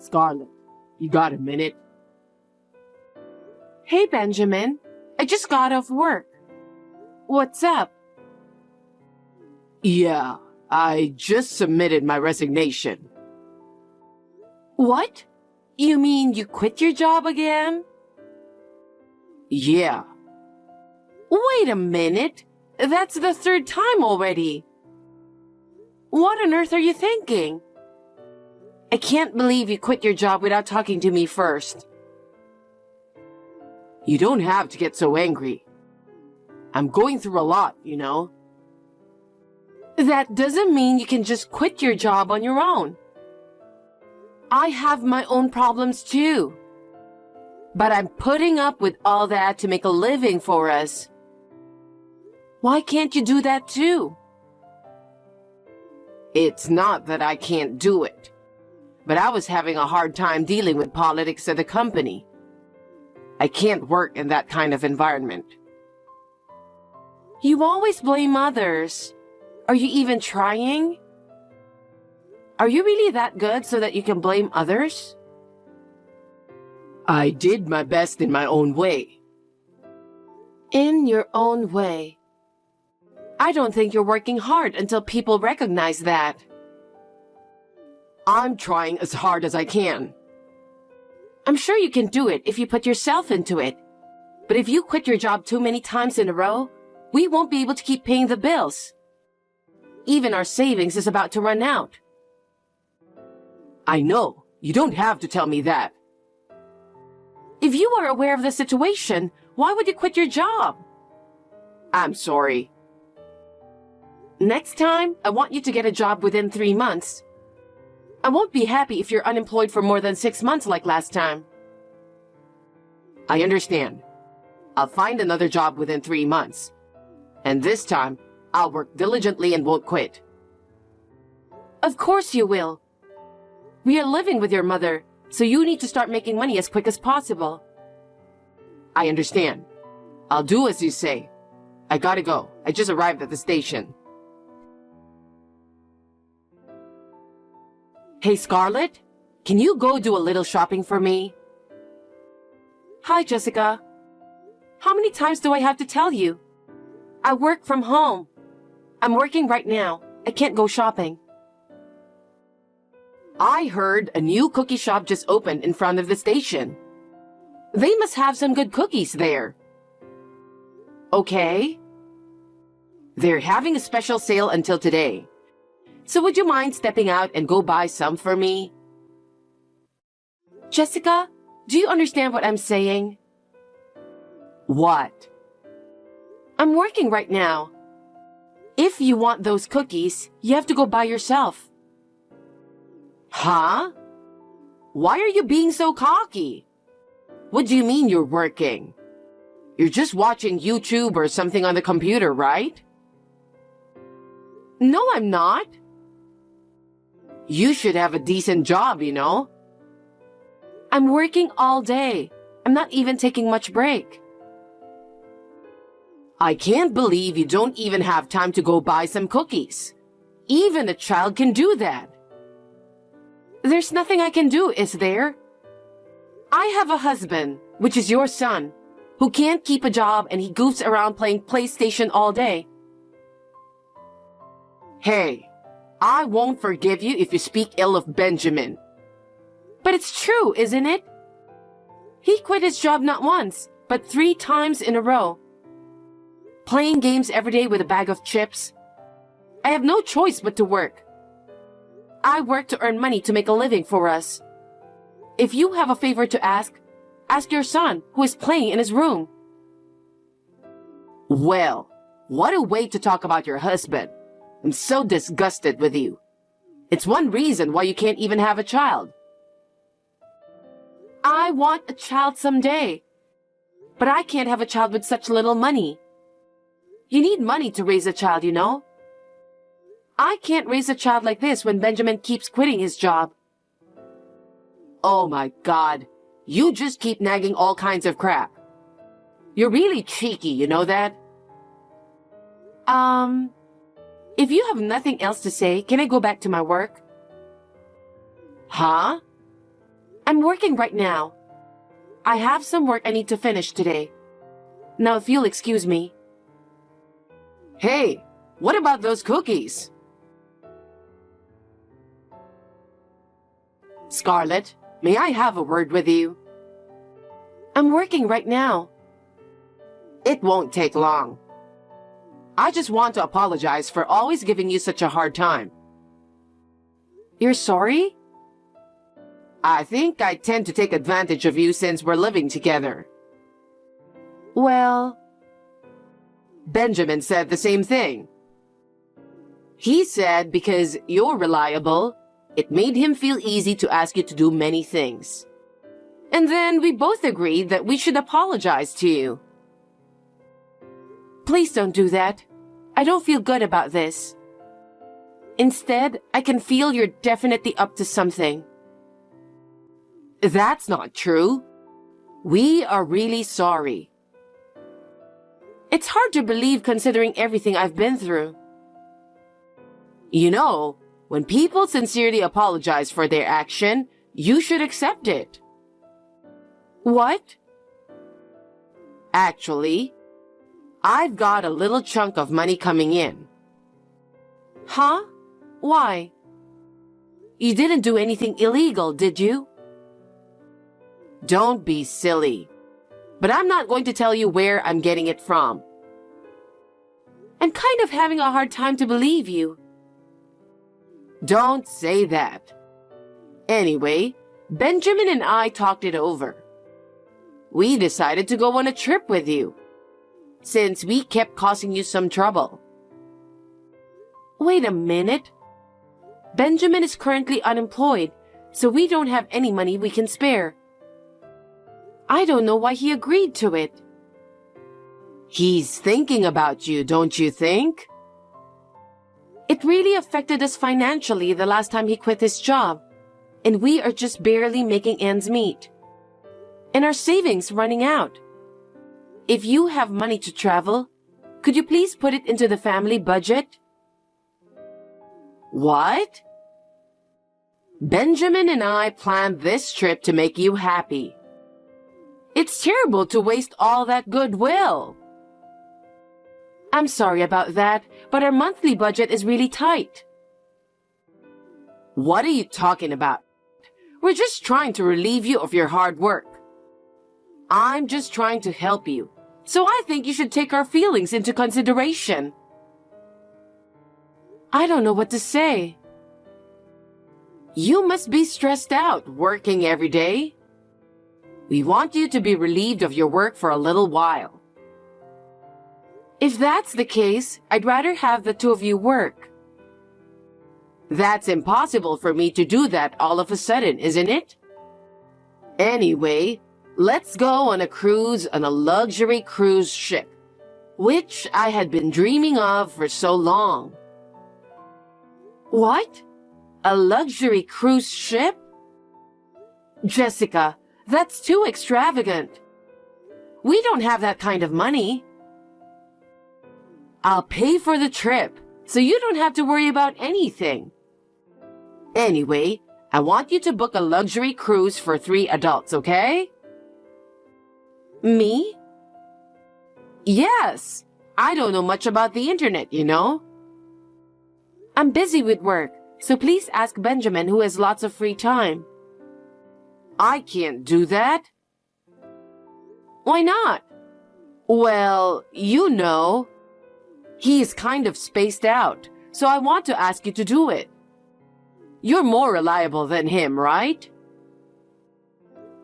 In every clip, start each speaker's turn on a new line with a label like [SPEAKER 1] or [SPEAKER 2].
[SPEAKER 1] Scarlett, you got a minute?
[SPEAKER 2] Hey, Benjamin. I just got off work. What's up?
[SPEAKER 1] Yeah, I just submitted my resignation.
[SPEAKER 2] What? You mean you quit your job again?
[SPEAKER 1] Yeah.
[SPEAKER 2] Wait a minute. That's the third time already. What on earth are you thinking? I can't believe you quit your job without talking to me first.
[SPEAKER 1] You don't have to get so angry. I'm going through a lot, you know.
[SPEAKER 2] That doesn't mean you can just quit your job on your own. I have my own problems too. But I'm putting up with all that to make a living for us. Why can't you do that too?
[SPEAKER 1] It's not that I can't do it, but I was having a hard time dealing with politics at the company. I can't work in that kind of environment.
[SPEAKER 2] You always blame others. Are you even trying? Are you really that good so that you can blame others?
[SPEAKER 1] I did my best in my own way.
[SPEAKER 2] In your own way. I don't think you're working hard until people recognize that.
[SPEAKER 1] I'm trying as hard as I can.
[SPEAKER 2] I'm sure you can do it if you put yourself into it. But if you quit your job too many times in a row, we won't be able to keep paying the bills. Even our savings is about to run out.
[SPEAKER 1] I know. You don't have to tell me that.
[SPEAKER 2] If you are aware of the situation, why would you quit your job?
[SPEAKER 1] I'm sorry.
[SPEAKER 2] Next time, I want you to get a job within 3 months. I won't be happy if you're unemployed for more than 6 months like last time.
[SPEAKER 1] I understand. I'll find another job within 3 months. And this time, I'll work diligently and won't quit.
[SPEAKER 2] Of course you will. We are living with your mother, so you need to start making money as quick as possible.
[SPEAKER 1] I understand. I'll do as you say. I gotta go. I just arrived at the station.
[SPEAKER 2] Hey, Scarlett, can you go do a little shopping for me? Hi, Jessica. How many times do I have to tell you? I work from home. I'm working right now. I can't go shopping.
[SPEAKER 1] I heard a new cookie shop just opened in front of the station.
[SPEAKER 2] They must have some good cookies there.
[SPEAKER 1] Okay. They're having a special sale until today. So would you mind stepping out and go buy some for me?
[SPEAKER 2] Jessica, do you understand what I'm saying?
[SPEAKER 1] What?
[SPEAKER 2] I'm working right now. If you want those cookies, you have to go buy yourself.
[SPEAKER 1] Huh? Why are you being so cocky? What do you mean you're working? You're just watching YouTube or something on the computer, right?
[SPEAKER 2] No, I'm not.
[SPEAKER 1] You should have a decent job, you know?
[SPEAKER 2] I'm working all day. I'm not even taking much break.
[SPEAKER 1] I can't believe you don't even have time to go buy some cookies. Even a child can do that.
[SPEAKER 2] There's nothing I can do, is there? I have a husband, which is your son, who can't keep a job and he goofs around playing PlayStation all day.
[SPEAKER 1] Hey, I won't forgive you if you speak ill of Benjamin.
[SPEAKER 2] But it's true, isn't it? He quit his job not once, but 3 times in a row. Playing games every day with a bag of chips. I have no choice but to work. I work to earn money to make a living for us. If you have a favor to ask your son, who is playing in his room.
[SPEAKER 1] Well, what a way to talk about your husband. I'm so disgusted with you. It's one reason why you can't even have a child.
[SPEAKER 2] I want a child someday. But I can't have a child with such little money. You need money to raise a child, you know? I can't raise a child like this when Benjamin keeps quitting his job.
[SPEAKER 1] Oh my God. You just keep nagging all kinds of crap. You're really cheeky, you know that?
[SPEAKER 2] If you have nothing else to say, can I go back to my work?
[SPEAKER 1] Huh?
[SPEAKER 2] I'm working right now. I have some work I need to finish today. Now, if you'll excuse me.
[SPEAKER 1] Hey, what about those cookies? Scarlett, may I have a word with you?
[SPEAKER 2] I'm working right now.
[SPEAKER 1] It won't take long. I just want to apologize for always giving you such a hard time.
[SPEAKER 2] You're sorry?
[SPEAKER 1] I think I tend to take advantage of you since we're living together.
[SPEAKER 2] Well,
[SPEAKER 1] Benjamin said the same thing. He said because you're reliable, it made him feel easy to ask you to do many things. And then we both agreed that we should apologize to you.
[SPEAKER 2] please don't do that. I don't feel good about this. Instead, I can feel you're definitely up to something.
[SPEAKER 1] That's not true. We are really sorry.
[SPEAKER 2] It's hard to believe considering everything I've been through.
[SPEAKER 1] You know, when people sincerely apologize for their action, you should accept it.
[SPEAKER 2] What?
[SPEAKER 1] Actually, I've got a little chunk of money coming in.
[SPEAKER 2] Huh? Why?
[SPEAKER 1] You didn't do anything illegal, did you? Don't be silly. But I'm not going to tell you where I'm getting it from.
[SPEAKER 2] I'm kind of having a hard time to believe you.
[SPEAKER 1] Don't say that. Anyway, Benjamin and I talked it over. We decided to go on a trip with you, since we kept causing you some trouble.
[SPEAKER 2] Wait a minute. Benjamin is currently unemployed, so we don't have any money we can spare. I don't know why he agreed to it.
[SPEAKER 1] He's thinking about you, don't you think?
[SPEAKER 2] It really affected us financially the last time he quit his job, and we are just barely making ends meet. And our savings running out. If you have money to travel, could you please put it into the family budget?
[SPEAKER 1] What? Benjamin and I planned this trip to make you happy. It's terrible to waste all that goodwill.
[SPEAKER 2] I'm sorry about that, but our monthly budget is really tight.
[SPEAKER 1] What are you talking about? We're just trying to relieve you of your hard work. I'm just trying to help you, so I think you should take our feelings into consideration.
[SPEAKER 2] I don't know what to say.
[SPEAKER 1] You must be stressed out working every day. We want you to be relieved of your work for a little while.
[SPEAKER 2] If that's the case, I'd rather have the two of you work.
[SPEAKER 1] That's impossible for me to do that all of a sudden, isn't it? Anyway, let's go on a cruise on a luxury cruise ship, which I had been dreaming of for so long.
[SPEAKER 2] What?
[SPEAKER 1] A luxury cruise ship?
[SPEAKER 2] Jessica, that's too extravagant.
[SPEAKER 1] We don't have that kind of money. I'll pay for the trip, so you don't have to worry about anything. Anyway, I want you to book a luxury cruise for 3 adults, okay?
[SPEAKER 2] Me?
[SPEAKER 1] Yes. I don't know much about the internet, you know?
[SPEAKER 2] I'm busy with work, so please ask Benjamin, who has lots of free time.
[SPEAKER 1] I can't do that.
[SPEAKER 2] Why not?
[SPEAKER 1] Well, you know, he's kind of spaced out, so I want to ask you to do it. You're more reliable than him, right?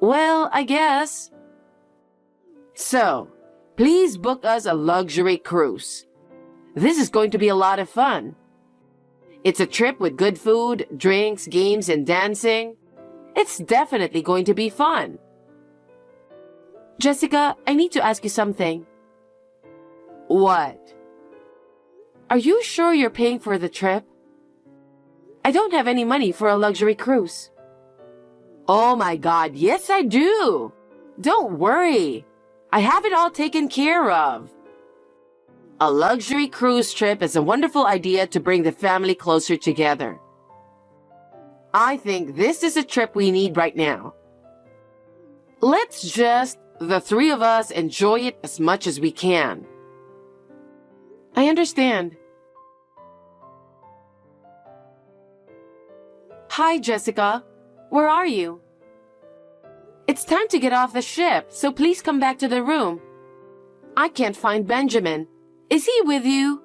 [SPEAKER 2] Well, I guess.
[SPEAKER 1] So, please book us a luxury cruise. This is going to be a lot of fun. It's a trip with good food, drinks, games, and dancing. It's definitely going to be fun.
[SPEAKER 2] Jessica, I need to ask you something.
[SPEAKER 1] What?
[SPEAKER 2] Are you sure you're paying for the trip? I don't have any money for a luxury cruise.
[SPEAKER 1] Oh my God, yes I do. Don't worry. I have it all taken care of. A luxury cruise trip is a wonderful idea to bring the family closer together. I think this is a trip we need right now. Let's just, the three of us, enjoy it as much as we can.
[SPEAKER 2] I understand. Hi, Jessica. Where are you? It's time to get off the ship, so please come back to the room. I can't find Benjamin. Is he with you?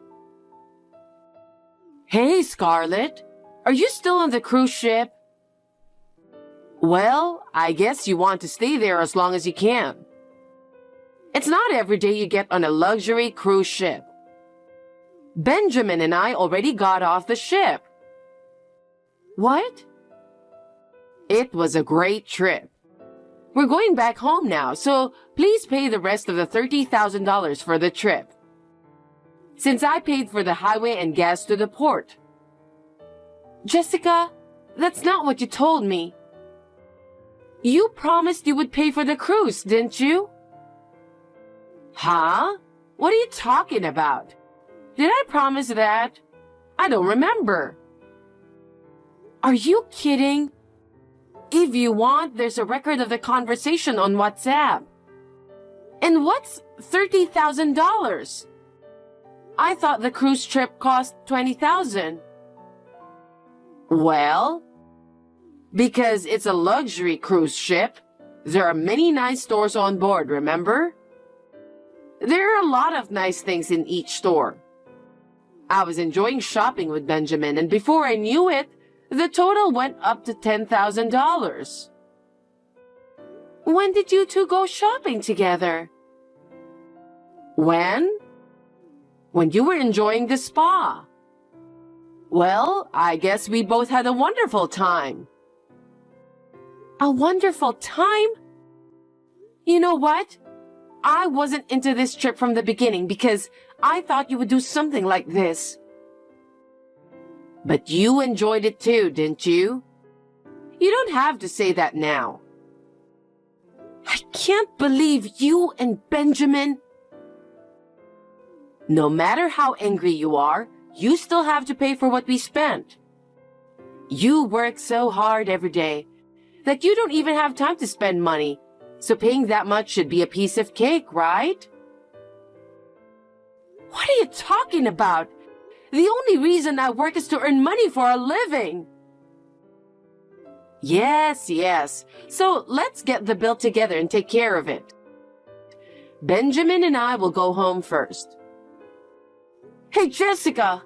[SPEAKER 1] Hey, Scarlett. Are you still on the cruise ship? Well, I guess you want to stay there as long as you can. It's not every day you get on a luxury cruise ship. Benjamin and I already got off the ship.
[SPEAKER 2] What?
[SPEAKER 1] It was a great trip. We're going back home now, so please pay the rest of the $30,000 for the trip, since I paid for the highway and gas to the port.
[SPEAKER 2] Jessica, that's not what you told me. You promised you would pay for the cruise, didn't you?
[SPEAKER 1] Huh? What are you talking about? Did I promise that? I don't remember.
[SPEAKER 2] Are you kidding?
[SPEAKER 1] If you want, there's a record of the conversation on WhatsApp.
[SPEAKER 2] And what's $30,000? I thought the cruise trip cost $20,000.
[SPEAKER 1] Well, because it's a luxury cruise ship, there are many nice stores on board, remember? There are a lot of nice things in each store. I was enjoying shopping with Benjamin, and before I knew it, the total went up to $10,000.
[SPEAKER 2] When did you two go shopping together?
[SPEAKER 1] When? When you were enjoying the spa. Well, I guess we both had a wonderful time.
[SPEAKER 2] A wonderful time? You know what? I wasn't into this trip from the beginning because I thought you would do something like this.
[SPEAKER 1] But you enjoyed it too, didn't you? You don't have to say that now.
[SPEAKER 2] I can't believe you and Benjamin.
[SPEAKER 1] No matter how angry you are, you still have to pay for what we spent. You work so hard every day that you don't even have time to spend money, so paying that much should be a piece of cake, right?
[SPEAKER 2] What are you talking about? The only reason I work is to earn money for a living.
[SPEAKER 1] Yes. So let's get the bill together and take care of it. Benjamin and I will go home first.
[SPEAKER 2] Hey, Jessica,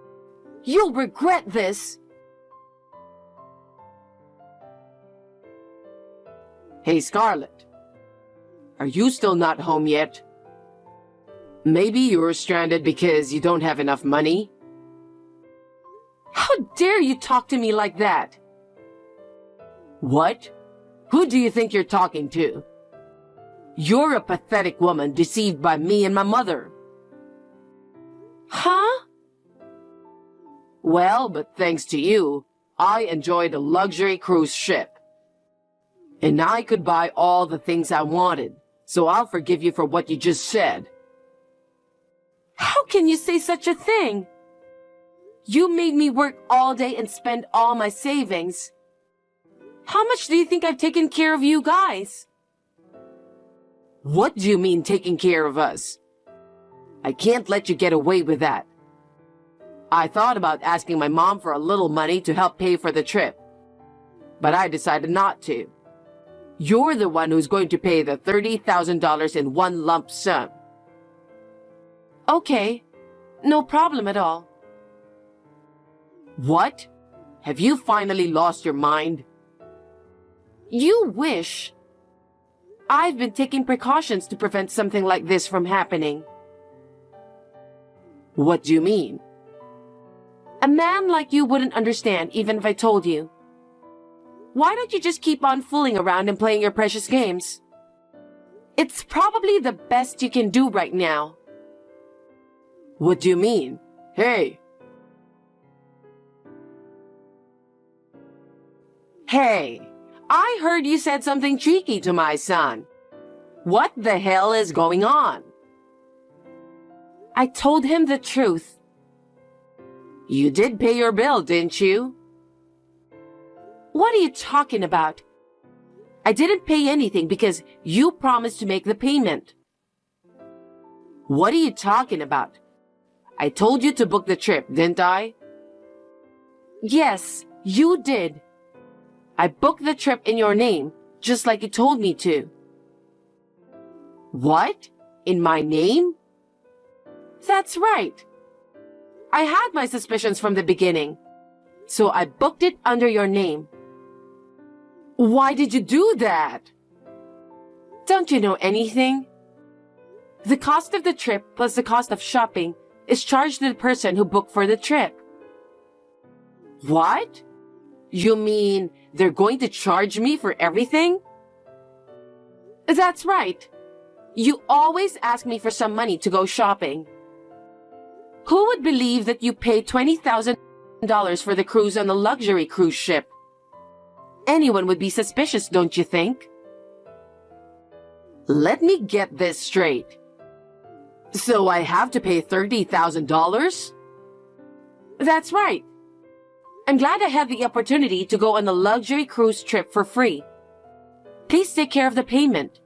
[SPEAKER 2] you'll regret this.
[SPEAKER 1] Hey, Scarlett, are you still not home yet? Maybe you're stranded because you don't have enough money?
[SPEAKER 2] How dare you talk to me like that?
[SPEAKER 1] What? Who do you think you're talking to? You're a pathetic woman deceived by me and my mother.
[SPEAKER 2] Huh?
[SPEAKER 1] Well, but thanks to you, I enjoyed a luxury cruise ship. And I could buy all the things I wanted, so I'll forgive you for what you just said.
[SPEAKER 2] How can you say such a thing? You made me work all day and spend all my savings. How much do you think I've taken care of you guys?
[SPEAKER 1] What do you mean taking care of us? I can't let you get away with that. I thought about asking my mom for a little money to help pay for the trip, but I decided not to. You're the one who's going to pay the $30,000 in one lump sum.
[SPEAKER 2] Okay, no problem at all.
[SPEAKER 1] What? Have you finally lost your mind?
[SPEAKER 2] You wish. I've been taking precautions to prevent something like this from happening.
[SPEAKER 1] What do you mean?
[SPEAKER 2] A man like you wouldn't understand even if I told you. Why don't you just keep on fooling around and playing your precious games? It's probably the best you can do right now.
[SPEAKER 1] What do you mean? Hey! Hey! I heard you said something cheeky to my son. What the hell is going on?
[SPEAKER 2] I told him the truth.
[SPEAKER 1] You did pay your bill, didn't you?
[SPEAKER 2] What are you talking about? I didn't pay anything because you promised to make the payment.
[SPEAKER 1] What are you talking about? I told you to book the trip, didn't I?
[SPEAKER 2] Yes, you did. I booked the trip in your name, just like you told me to.
[SPEAKER 1] What? In my name?
[SPEAKER 2] That's right. I had my suspicions from the beginning, so I booked it under your name.
[SPEAKER 1] Why did you do that?
[SPEAKER 2] Don't you know anything? The cost of the trip plus the cost of shopping is charged to the person who booked for the trip.
[SPEAKER 1] What? You mean they're going to charge me for everything?
[SPEAKER 2] That's right. You always ask me for some money to go shopping. Who would believe that you paid $20,000 for the cruise on a luxury cruise ship? Anyone would be suspicious, don't you think?
[SPEAKER 1] Let me get this straight. So I have to pay $30,000?
[SPEAKER 2] That's right. I'm glad I had the opportunity to go on a luxury cruise trip for free. Please take care of the payment.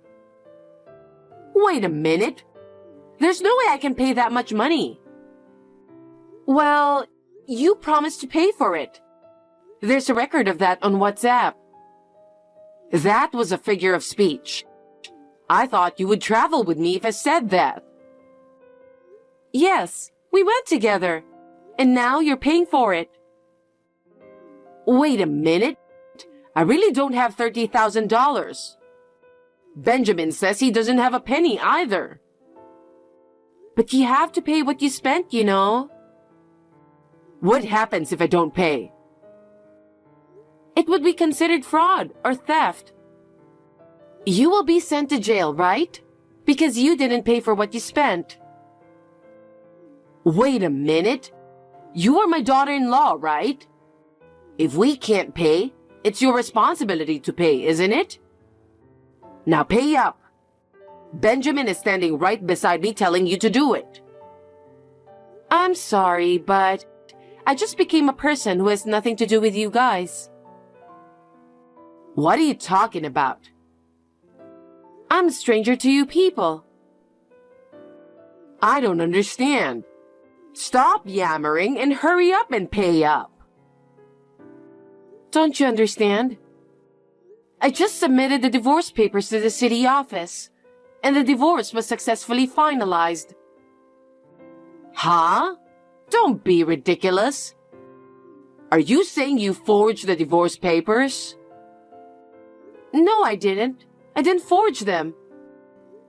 [SPEAKER 1] Wait a minute.
[SPEAKER 2] There's no way I can pay that much money. Well, you promised to pay for it. There's a record of that on WhatsApp.
[SPEAKER 1] That was a figure of speech. I thought you would travel with me if I said that.
[SPEAKER 2] Yes, we went together. And now you're paying for it.
[SPEAKER 1] Wait a minute. I really don't have $30,000. Benjamin says he doesn't have a penny either.
[SPEAKER 2] But you have to pay what you spent, you know.
[SPEAKER 1] What happens if I don't pay?
[SPEAKER 2] It would be considered fraud or theft. You will be sent to jail, right? Because you didn't pay for what you spent.
[SPEAKER 1] Wait a minute. You are my daughter-in-law, right? If we can't pay, it's your responsibility to pay, isn't it? Now pay up. Benjamin is standing right beside me telling you to do it.
[SPEAKER 2] I'm sorry, but I just became a person who has nothing to do with you guys.
[SPEAKER 1] What are you talking about?
[SPEAKER 2] I'm a stranger to you people.
[SPEAKER 1] I don't understand. Stop yammering and hurry up and pay up.
[SPEAKER 2] Don't you understand? I just submitted the divorce papers to the city office, and the divorce was successfully finalized.
[SPEAKER 1] Huh? Don't be ridiculous. Are you saying you forged the divorce papers?
[SPEAKER 2] No, I didn't. I didn't forge them.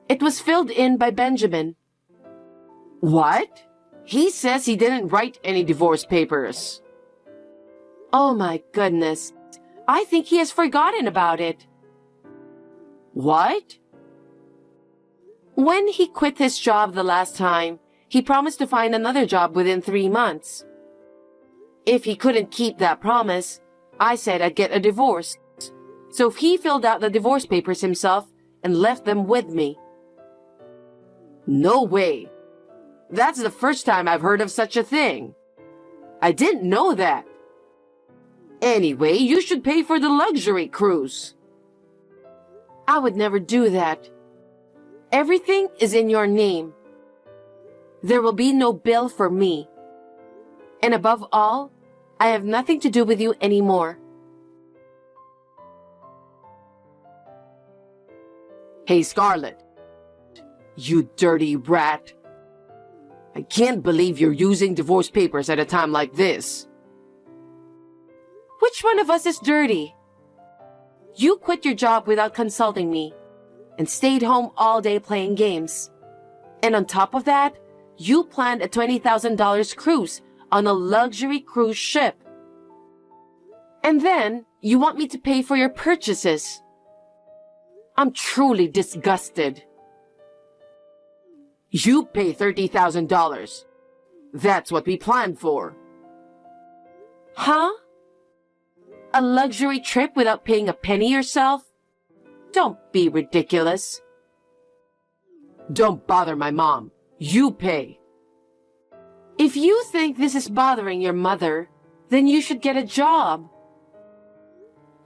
[SPEAKER 2] It was filled in by Benjamin.
[SPEAKER 1] What? He says he didn't write any divorce papers.
[SPEAKER 2] Oh my goodness. I think he has forgotten about it.
[SPEAKER 1] What?
[SPEAKER 2] When he quit his job the last time, he promised to find another job within 3 months. If he couldn't keep that promise, I said I'd get a divorce. So he filled out the divorce papers himself and left them with me.
[SPEAKER 1] No way. That's the first time I've heard of such a thing. I didn't know that. Anyway, you should pay for the luxury cruise.
[SPEAKER 2] I would never do that. Everything is in your name. There will be no bill for me. And above all, I have nothing to do with you anymore.
[SPEAKER 1] Hey, Scarlett. You dirty rat. I can't believe you're using divorce papers at a time like this.
[SPEAKER 2] Which one of us is dirty? You quit your job without consulting me and stayed home all day playing games. And on top of that, you planned a $20,000 cruise on a luxury cruise ship. And then you want me to pay for your purchases. I'm truly disgusted.
[SPEAKER 1] You pay $30,000. That's what we planned for.
[SPEAKER 2] Huh? A luxury trip without paying a penny yourself? Don't be ridiculous.
[SPEAKER 1] Don't bother my mom. You pay.
[SPEAKER 2] If you think this is bothering your mother, then you should get a job.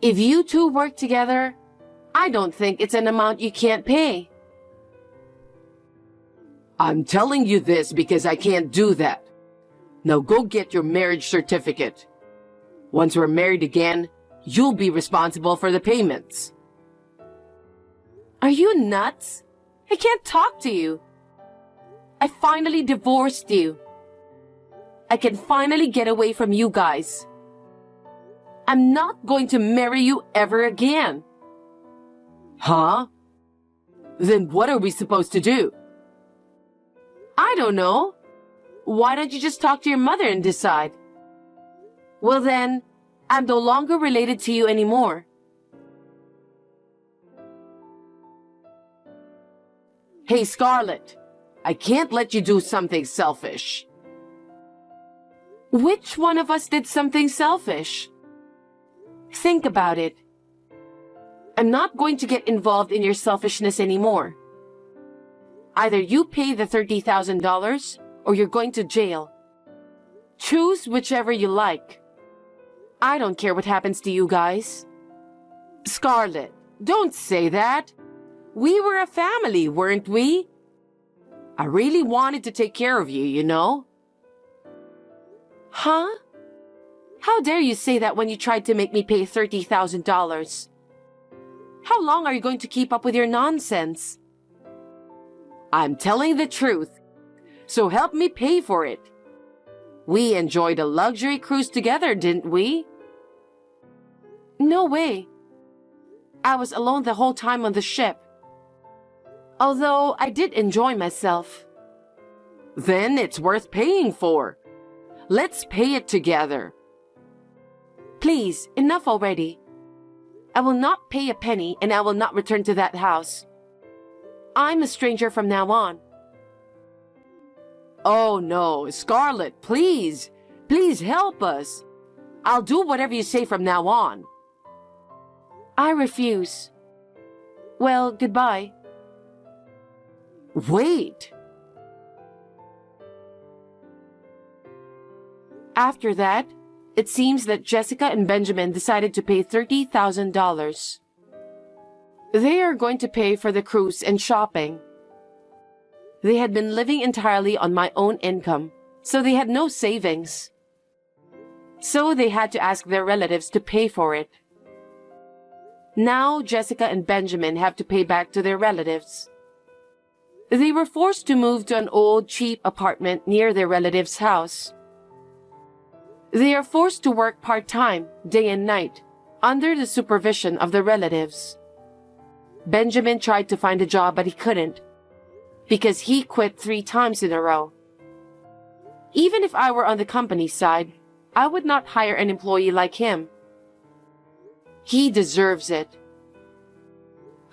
[SPEAKER 2] If you two work together, I don't think it's an amount you can't pay.
[SPEAKER 1] I'm telling you this because I can't do that. Now go get your marriage certificate. Once we're married again, you'll be responsible for the payments.
[SPEAKER 2] Are you nuts? I can't talk to you. I finally divorced you. I can finally get away from you guys. I'm not going to marry you ever again.
[SPEAKER 1] Huh? Then what are we supposed to do?
[SPEAKER 2] I don't know. Why don't you just talk to your mother and decide? Well then, I'm no longer related to you anymore.
[SPEAKER 1] Hey, Scarlett, I can't let you do something selfish.
[SPEAKER 2] Which one of us did something selfish? Think about it. I'm not going to get involved in your selfishness anymore. Either you pay the $30,000 or you're going to jail. Choose whichever you like. I don't care what happens to you guys.
[SPEAKER 1] Scarlett, don't say that. We were a family, weren't we? I really wanted to take care of you, you know?
[SPEAKER 2] Huh? How dare you say that when you tried to make me pay $30,000? How long are you going to keep up with your nonsense?
[SPEAKER 1] I'm telling the truth, so help me pay for it. We enjoyed a luxury cruise together, didn't we?
[SPEAKER 2] No way. I was alone the whole time on the ship. Although I did enjoy myself.
[SPEAKER 1] Then it's worth paying for. Let's pay it together.
[SPEAKER 2] Please, enough already. I will not pay a penny and I will not return to that house. I'm a stranger from now on.
[SPEAKER 1] Oh no, Scarlett, please. Please help us. I'll do whatever you say from now on.
[SPEAKER 2] I refuse. Well, goodbye.
[SPEAKER 1] Wait.
[SPEAKER 2] After that, it seems that Jessica and Benjamin decided to pay $30,000. They are going to pay for the cruise and shopping. They had been living entirely on my own income, so they had no savings. So they had to ask their relatives to pay for it. Now Jessica and Benjamin have to pay back to their relatives. They were forced to move to an old, cheap apartment near their relative's house. They are forced to work part-time, day and night, under the supervision of the relatives. Benjamin tried to find a job, but he couldn't, because he quit 3 times in a row. Even if I were on the company side, I would not hire an employee like him. He deserves it.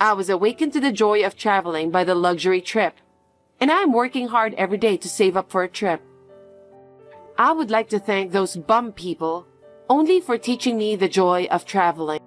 [SPEAKER 2] I was awakened to the joy of traveling by the luxury trip, and I am working hard every day to save up for a trip. I would like to thank those bum people only for teaching me the joy of traveling.